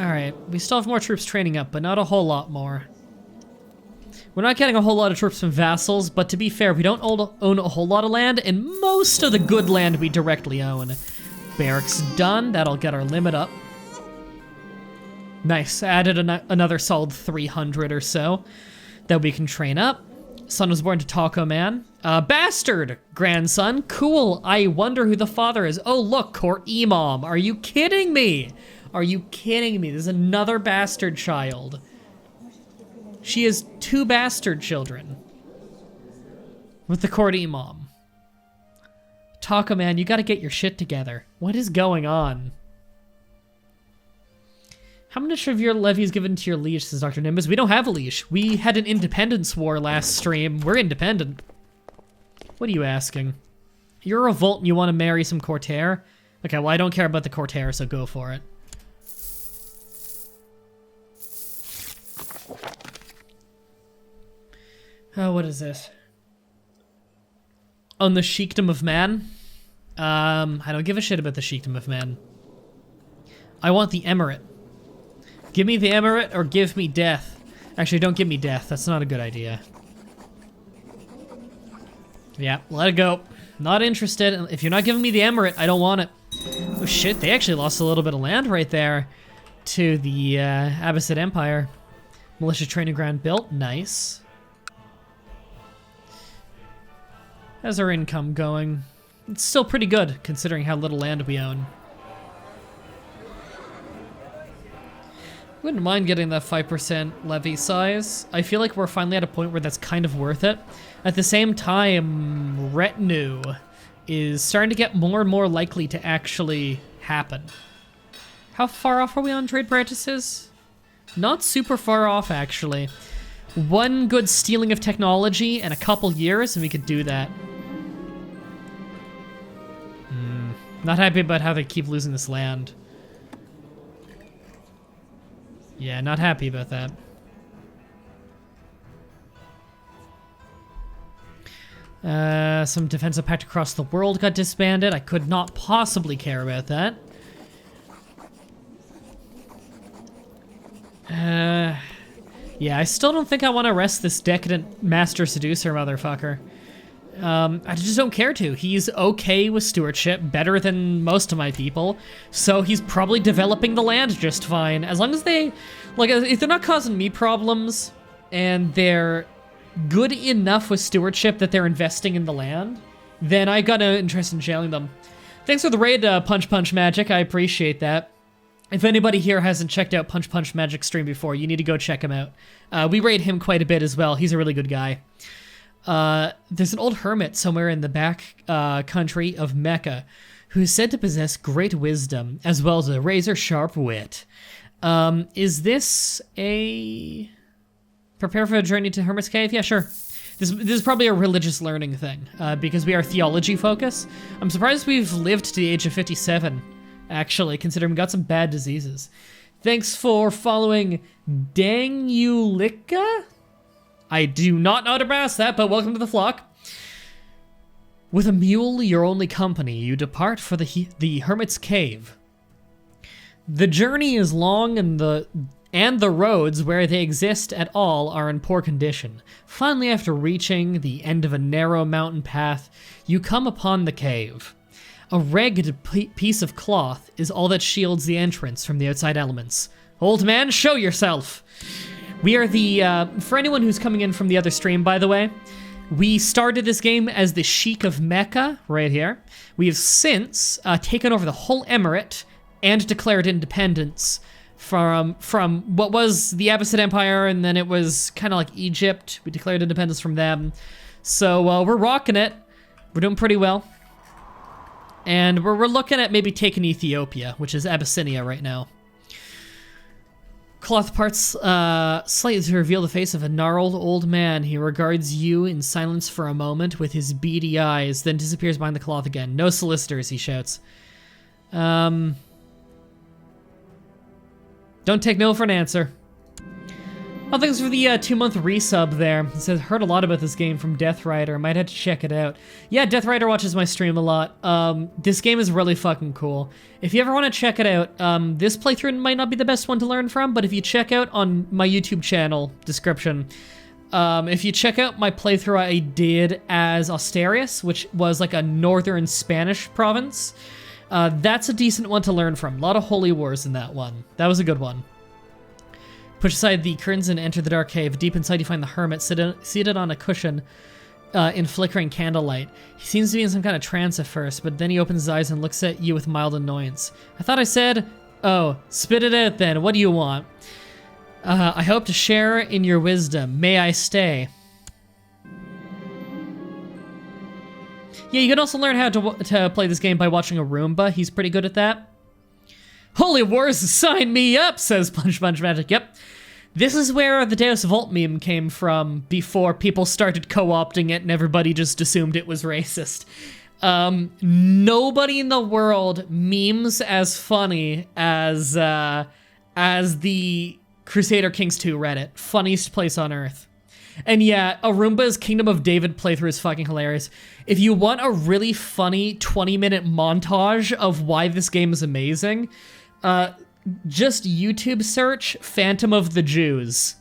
Alright, we still have more troops training up, but not a whole lot more. We're not getting a whole lot of troops from vassals, but to be fair, we don't own a whole lot of land, and most of the good land we directly own. Barracks done, that'll get our limit up. Nice, added another solid 300 or so that we can train up. Son was born to Taco Man. Bastard grandson, cool. I wonder who the father is. Oh look, court imam. Are you kidding me? Are you kidding me? There's another bastard child. She has 2 bastard children with the court imam. Taco Man, you gotta get your shit together. What is going on? How much of your levy is given to your liege, says Dr. Nimbus? We don't have a liege. We had an independence war last stream. We're independent. What are you asking? You're a revolt and you want to marry some courtier? Okay, well, I don't care about the courtier, so go for it. Oh, what is this? On the sheikhdom of man? I don't give a shit about the sheikhdom of man. I want the emirate. Give me the emirate or give me death. Actually, don't give me death. That's not a good idea. Yeah, let it go. Not interested. If you're not giving me the emirate, I don't want it. Oh shit, they actually lost a little bit of land right there to the Abbasid Empire. Militia training ground built. Nice. How's our income going? It's still pretty good, considering how little land we own. Wouldn't mind getting that 5% levy size. I feel like we're finally at a point where that's kind of worth it. At the same time, retinue is starting to get more and more likely to actually happen. How far off are we on trade practices? Not super far off, actually. One good stealing of technology and a couple years, and we could do that. Not happy about how they keep losing this land. Yeah, not happy about that. Some defensive pact across the world got disbanded. I could not possibly care about that. Yeah, I still don't think I want to arrest this decadent master seducer motherfucker. I just don't care to. He's okay with stewardship, better than most of my people, so he's probably developing the land just fine. As long as they, like, if they're not causing me problems, and they're good enough with stewardship that they're investing in the land, then I got no interest in jailing them. Thanks for the raid, Punch Punch Magic, I appreciate that. If anybody here hasn't checked out Punch Punch Magic stream before, you need to go check him out. We raid him quite a bit as well. He's a really good guy. There's an old hermit somewhere in the back country of Mecca who's said to possess great wisdom as well as a razor-sharp wit. Is this a... Prepare for a journey to Hermit's Cave? Yeah, sure. This is probably a religious learning thing, because we are theology focused. I'm surprised we've lived to the age of 57, actually, considering we got some bad diseases. Thanks for following Dangulika? I do not know how to pronounce that, but welcome to the flock. With a mule your only company, you depart for the Hermit's Cave. The journey is long and the roads where they exist at all are in poor condition. Finally, after reaching the end of a narrow mountain path, you come upon the cave. A ragged piece of cloth is all that shields the entrance from the outside elements. Old man, show yourself! We are the, for anyone who's coming in from the other stream, by the way, we started this game as the Sheikh of Mecca, right here. We have since taken over the whole emirate and declared independence from what was the Abbasid Empire, and then it was kind of like Egypt. We declared independence from them. So we're rocking it. We're doing pretty well. And we're looking at maybe taking Ethiopia, which is Abyssinia right now. Cloth parts slightly to reveal the face of a gnarled old man. He regards you in silence for a moment with his beady eyes, then disappears behind the cloth again. No solicitors, he shouts. Don't take no for an answer. Oh, thanks for the 2-month resub there. It says, heard a lot about this game from Death Rider. Might have to check it out. Yeah, Death Rider watches my stream a lot. This game is really fucking cool. If you ever want to check it out, this playthrough might not be the best one to learn from, but if you check out on my YouTube channel description, if you check out my playthrough I did as Asturias, which was like a northern Spanish province, that's a decent one to learn from. A lot of holy wars in that one. That was a good one. Push aside the curtains and enter the dark cave. Deep inside you find the hermit seated on a cushion in flickering candlelight. He seems to be in some kind of trance at first, but then he opens his eyes and looks at you with mild annoyance. I thought I said... Oh, spit it out then. What do you want? I hope to share in your wisdom. May I stay? Yeah, you can also learn how to play this game by watching a Roomba. He's pretty good at that. Holy Wars, sign me up, says Punch Magic. Yep. This is where the Deus Vult meme came from before people started co-opting it and everybody just assumed it was racist. Nobody in the world memes as funny as the Crusader Kings 2 Reddit. Funniest place on earth. And yeah, Arumba's Kingdom of David playthrough is fucking hilarious. If you want a really funny 20-minute montage of why this game is amazing, just YouTube search Phantom of the Jews.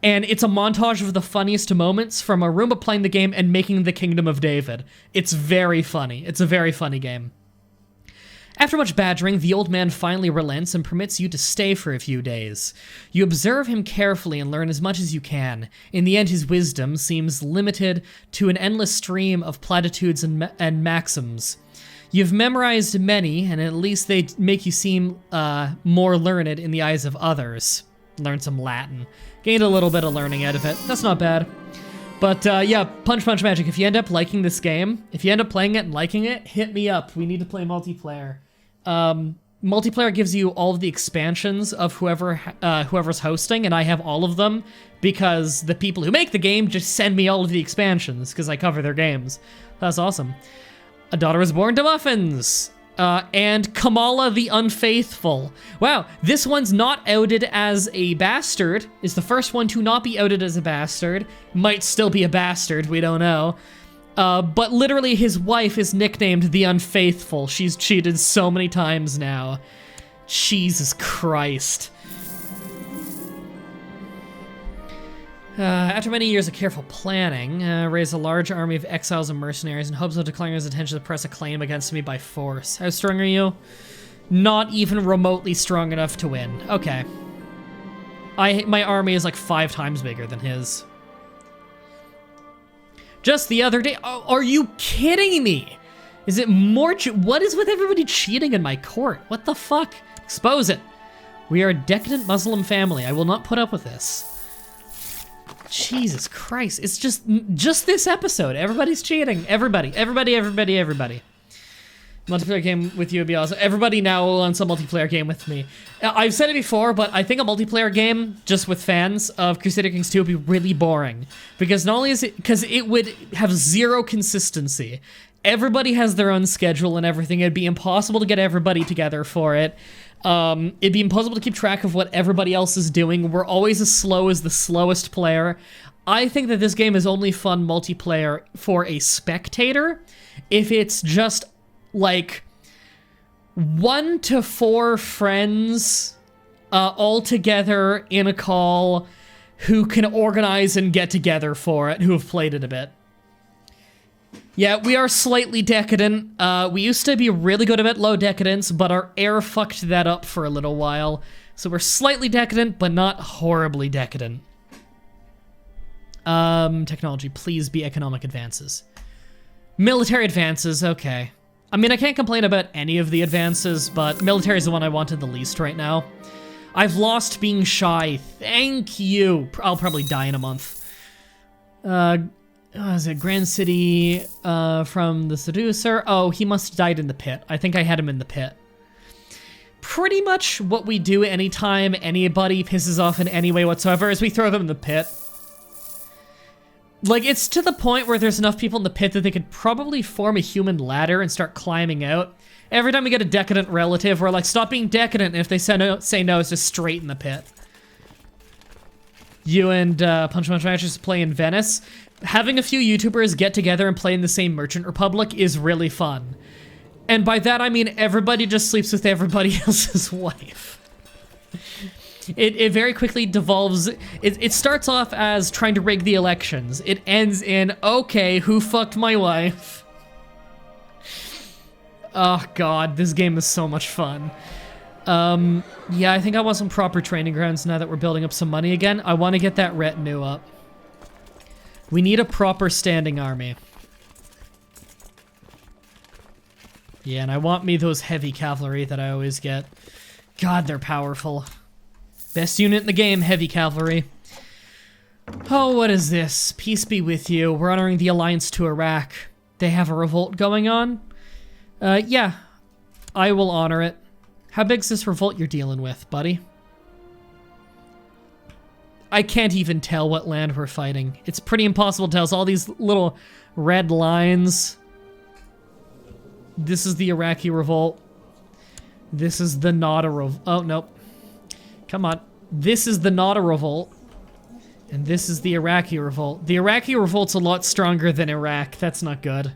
And it's a montage of the funniest moments from Arumba playing the game and making the Kingdom of David. It's very funny. It's a very funny game. After much badgering, the old man finally relents and permits you to stay for a few days. You observe him carefully and learn as much as you can. In the end, his wisdom seems limited to an endless stream of platitudes and maxims. You've memorized many, and at least they make you seem more learned in the eyes of others. Learned some Latin. Gained a little bit of learning out of it. That's not bad. But yeah, Punch Magic, if you end up liking this game, if you end up playing it and liking it, hit me up. We need to play multiplayer. Multiplayer gives you all of the expansions of whoever's hosting, and I have all of them because the people who make the game just send me all of the expansions because I cover their games. That's awesome. A daughter was born to muffins. And Kamala the Unfaithful. Wow, this one's not outed as a bastard. Is the first one to not be outed as a bastard. Might still be a bastard, we don't know. But literally his wife is nicknamed the Unfaithful. She's cheated so many times now. Jesus Christ. After many years of careful planning, raised a large army of exiles and mercenaries in hopes of declaring his intention to press a claim against me by force. How strong are you? Not even remotely strong enough to win. Okay. My army is like 5 times bigger than his. Just the other day, oh, are you kidding me? Is it more, what is with everybody cheating in my court? What the fuck? Expose it. We are a decadent Muslim family. I will not put up with this. Jesus Christ, it's just this episode. Everybody's cheating. Everybody. Multiplayer game with you would be awesome. Everybody now wants a multiplayer game with me. I've said it before, but I think a multiplayer game just with fans of Crusader Kings 2 would be really boring. Because not only is it, because it would have zero consistency. Everybody has their own schedule and everything. It'd be impossible to get everybody together for it. It'd be impossible to keep track of what everybody else is doing. We're always as slow as the slowest player. I think that this game is only fun multiplayer for a spectator if it's just like 1 to 4 friends all together in a call who can organize and get together for it, who have played it a bit. Yeah, we are slightly decadent. We used to be really good about low decadence, but our heir fucked that up for a little while. So we're slightly decadent, but not horribly decadent. Technology, please be economic advances. Military advances, okay. I mean, I can't complain about any of the advances, but military is the one I wanted the least right now. I've lost being shy, thank you. I'll probably die in a month. Is it Grand City from the Seducer? Oh, he must have died in the pit. I think I had him in the pit. Pretty much what we do anytime anybody pisses off in any way whatsoever is we throw them in the pit. Like, it's to the point where there's enough people in the pit that they could probably form a human ladder and start climbing out. Every time we get a decadent relative, we're like, stop being decadent, and if they say no, it's just straight in the pit. you and Punch Punch Matches play in Venice. Having a few YouTubers get together and play in the same Merchant Republic is really fun. And by that I mean everybody just sleeps with everybody else's wife. It very quickly devolves. It starts off as trying to rig the elections. It ends in, okay, who fucked my wife? Oh god, this game is so much fun. Yeah, I think I want some proper training grounds now that we're building up some money again. I want to get that retinue up. We need a proper standing army. Yeah, and I want me those heavy cavalry that I always get. God, they're powerful. Best unit in the game, heavy cavalry. Oh, what is this? Peace be with you. We're honoring the alliance to Iraq. They have a revolt going on? Yeah. I will honor it. How big's this revolt you're dealing with, buddy? I can't even tell what land we're fighting. It's pretty impossible to tell. It's all these little red lines. This is the Iraqi revolt. This is the Nada revolt. Oh, nope. Come on. This is the Nada revolt. And this is the Iraqi revolt. The Iraqi revolt's a lot stronger than Iraq. That's not good.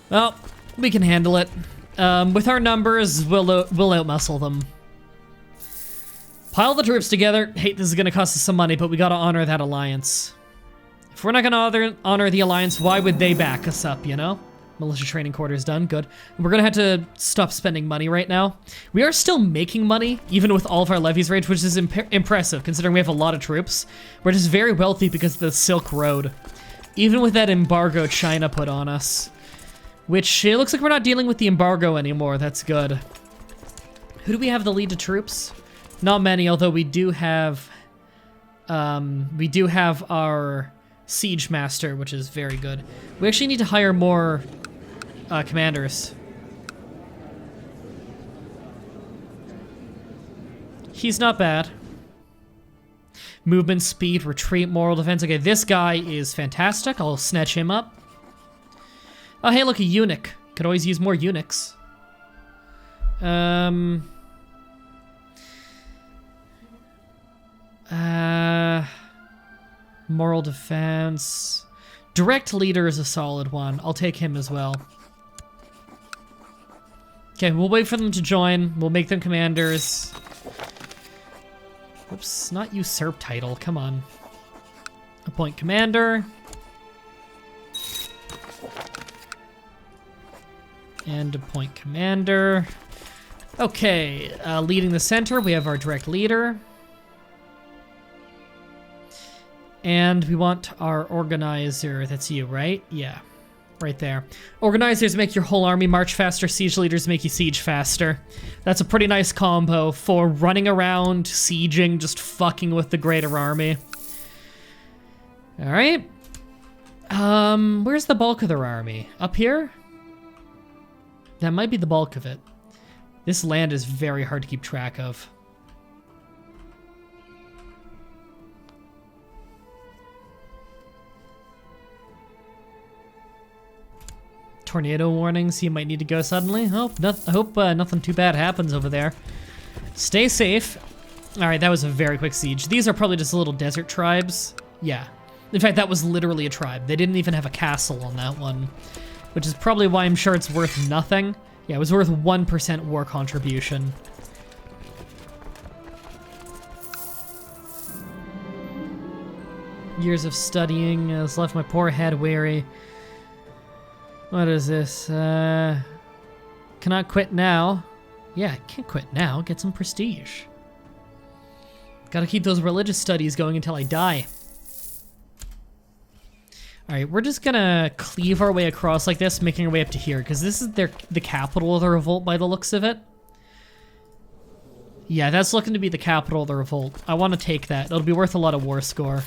Well, we can handle it. With our numbers, we'll outmuscle them. Pile the troops together. Hey, this is gonna cost us some money, but we gotta honor that alliance. If we're not gonna honor the alliance, why would they back us up, you know? Militia training quarters done, good. We're gonna have to stop spending money right now. We are still making money, even with all of our levies raised, which is impressive, considering we have a lot of troops. We're just very wealthy because of the Silk Road. Even with that embargo China put on us. Which, it looks like we're not dealing with the embargo anymore, that's good. Who do we have the lead to troops? Not many, although we do have our Siege Master, which is very good. We actually need to hire more commanders. He's not bad. Movement, speed, retreat, moral defense. Okay, this guy is fantastic. I'll snatch him up. Oh, hey, look, a eunuch. Could always use more eunuchs. Moral defense. Direct leader is a solid one. I'll take him as well. Okay, we'll wait for them to join. We'll make them commanders. Oops, not usurp title. Come on. Appoint commander. And appoint commander. Okay, leading the center, we have our direct leader. And we want our organizer. That's you, right? Yeah, right there. Organizers make your whole army march faster. Siege leaders make you siege faster. That's a pretty nice combo for running around, sieging, just fucking with the greater army. All right. Where's the bulk of their army? Up here? That might be the bulk of it. This land is very hard to keep track of. Tornado warnings, you might need to go suddenly. Oh, I hope nothing too bad happens over there. Stay safe. All right, that was a very quick siege. These are probably just little desert tribes. Yeah. In fact, that was literally a tribe. They didn't even have a castle on that one, which is probably why I'm sure it's worth nothing. Yeah, it was worth 1% war contribution. Years of studying has left my poor head weary. What is this? Cannot quit now. Yeah, I can't quit now. Get some prestige. Gotta keep those religious studies going until I die. Alright, we're just gonna cleave our way across like this, making our way up to here, because this is the capital of the revolt by the looks of it. Yeah, that's looking to be the capital of the revolt. I want to take that. It'll be worth a lot of war score.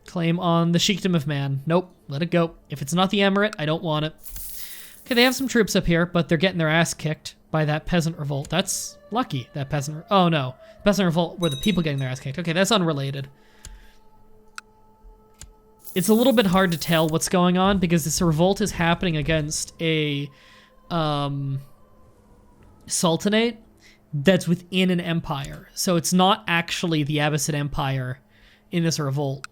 Claim on the sheikhdom of man. Nope, let it go. If it's not the emirate, I don't want it. Okay, they have some troops up here, but they're getting their ass kicked by that peasant revolt. That's lucky, that peasant... Oh, no. Peasant revolt were the people getting their ass kicked. Okay, that's unrelated. It's a little bit hard to tell what's going on because this revolt is happening against a sultanate that's within an empire. So it's not actually the Abbasid Empire in this revolt.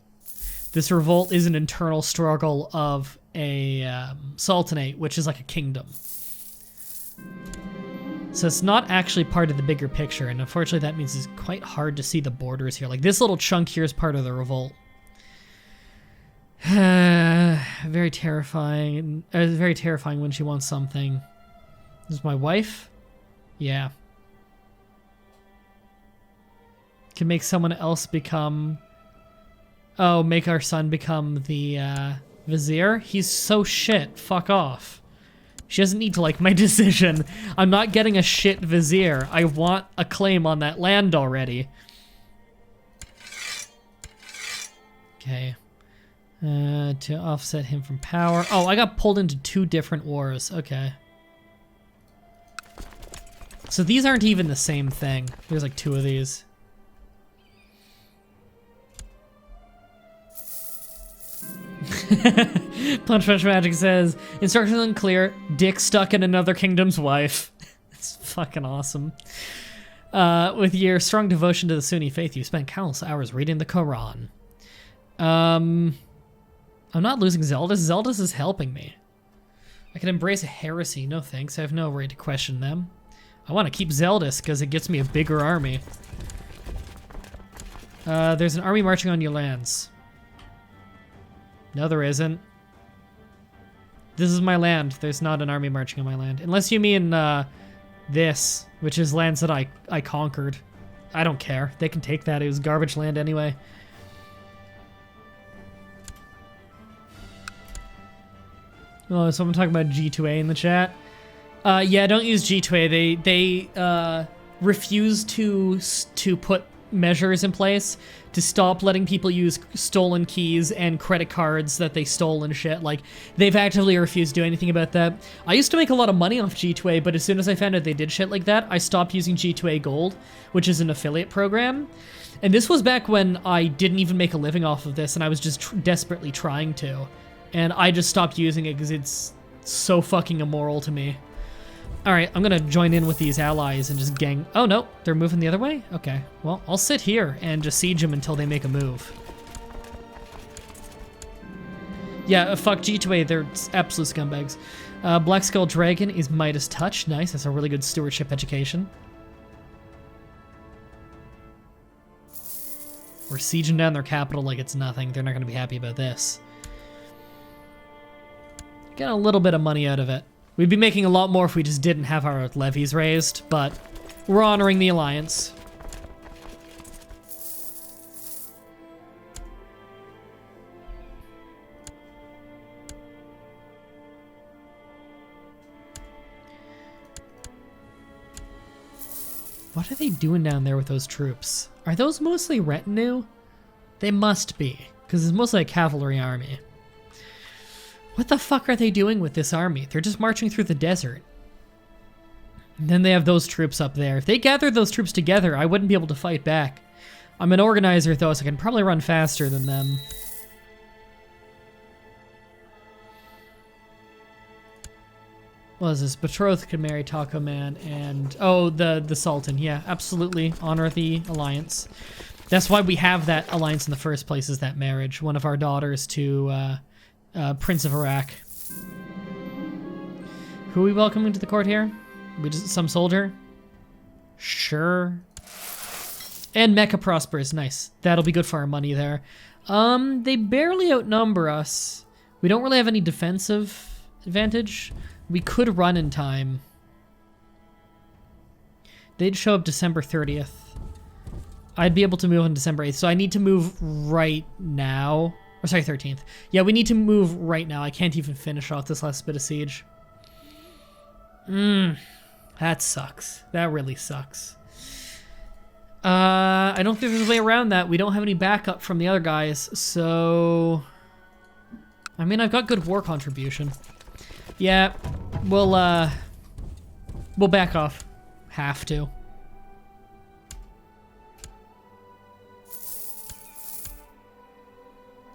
This revolt is an internal struggle of a sultanate, which is like a kingdom. So it's not actually part of the bigger picture, and unfortunately that means it's quite hard to see the borders here. Like this little chunk here is part of the revolt. Very terrifying. Very terrifying when she wants something. This is my wife? Yeah. Can make someone else become... Oh, make our son become the vizier? He's so shit. Fuck off. She doesn't need to like my decision. I'm not getting a shit vizier. I want a claim on that land already. Okay. To offset him from power. Oh, I got pulled into 2 different wars. Okay. So these aren't even the same thing. There's like 2 of these. Punch Magic says, instructions unclear, dick stuck in another kingdom's wife. It's fucking awesome. With your strong devotion to the Sunni faith, you spent countless hours reading the Quran. I'm not losing Zeldis. Zeldis is helping me. I can embrace a heresy. No thanks. I have no right to question them. I want to keep Zeldis because it gets me a bigger army. There's an army marching on your lands. No, there isn't. This is my land. There's not an army marching on my land. Unless you mean this, which is lands that I conquered. I don't care. They can take that. It was garbage land anyway. Oh, someone talking about G2A in the chat. Yeah, don't use G2A. They refuse to put measures in place to stop letting people use stolen keys and credit cards that they stole and shit. Like, they've actively refused to do anything about that. I used to make a lot of money off G2A, but as soon as I found out they did shit like that, I stopped using G2A Gold, which is an affiliate program. And this was back when I didn't even make a living off of this, and I was just desperately trying to. And I just stopped using it because it's so fucking immoral to me. Alright, I'm gonna join in with these allies and just gang... Oh, no, they're moving the other way? Okay, well, I'll sit here and just siege them until they make a move. Yeah, fuck G2A, they're absolute scumbags. Black Skull Dragon is Midas Touch. Nice, that's a really good stewardship education. We're sieging down their capital like it's nothing. They're not gonna be happy about this. Get a little bit of money out of it. We'd be making a lot more if we just didn't have our levies raised, but we're honoring the alliance. What are they doing down there with those troops? Are those mostly retinue? They must be, because it's mostly a cavalry army. What the fuck are they doing with this army? They're just marching through the desert. And then they have those troops up there. If they gathered those troops together, I wouldn't be able to fight back. I'm an organizer though, so I can probably run faster than them. What is this? Betrothed could marry Taco Man and... Oh, the Sultan. Yeah, absolutely. Honor the alliance. That's why we have that alliance in the first place, is that marriage. One of our daughters to... Prince of Iraq. Who are we welcoming to the court here? We just some soldier? Sure. And Mecca prospers. Nice. That'll be good for our money there. They barely outnumber us. We don't really have any defensive advantage. We could run in time. They'd show up December 30th. I'd be able to move on December 8th, so I need to move right now. Or sorry, 13th. Yeah, we need to move right now. I can't even finish off this last bit of siege. That sucks. That really sucks. I don't think there's a way around that. We don't have any backup from the other guys, so... I mean, I've got good war contribution. Yeah, we'll back off. Have to.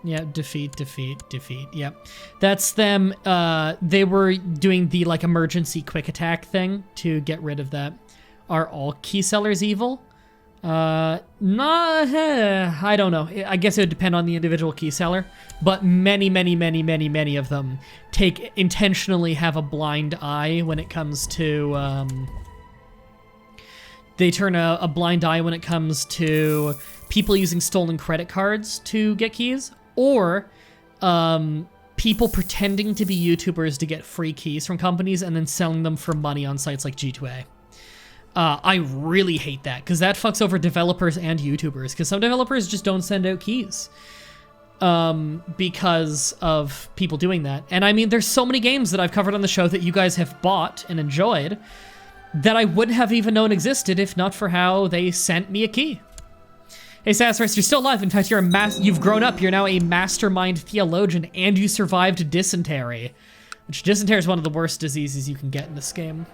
Yeah, defeat, defeat, defeat. Yep. That's them. They were doing the, like, emergency quick attack thing to get rid of that. Are all key sellers evil? I don't know. I guess it would depend on the individual key seller. But many, many, many, many, many of them intentionally have a blind eye when it comes to... they turn a blind eye when it comes to people using stolen credit cards to get keys. Or people pretending to be YouTubers to get free keys from companies and then selling them for money on sites like G2A. I really hate that, because that fucks over developers and YouTubers, because some developers just don't send out keys because of people doing that. And I mean, there's so many games that I've covered on the show that you guys have bought and enjoyed that I wouldn't have even known existed if not for how they sent me a key. Hey, Sassarus, you're still alive. In fact, you've grown up. You're now a mastermind theologian, and you survived dysentery. Which dysentery is one of the worst diseases you can get in this game.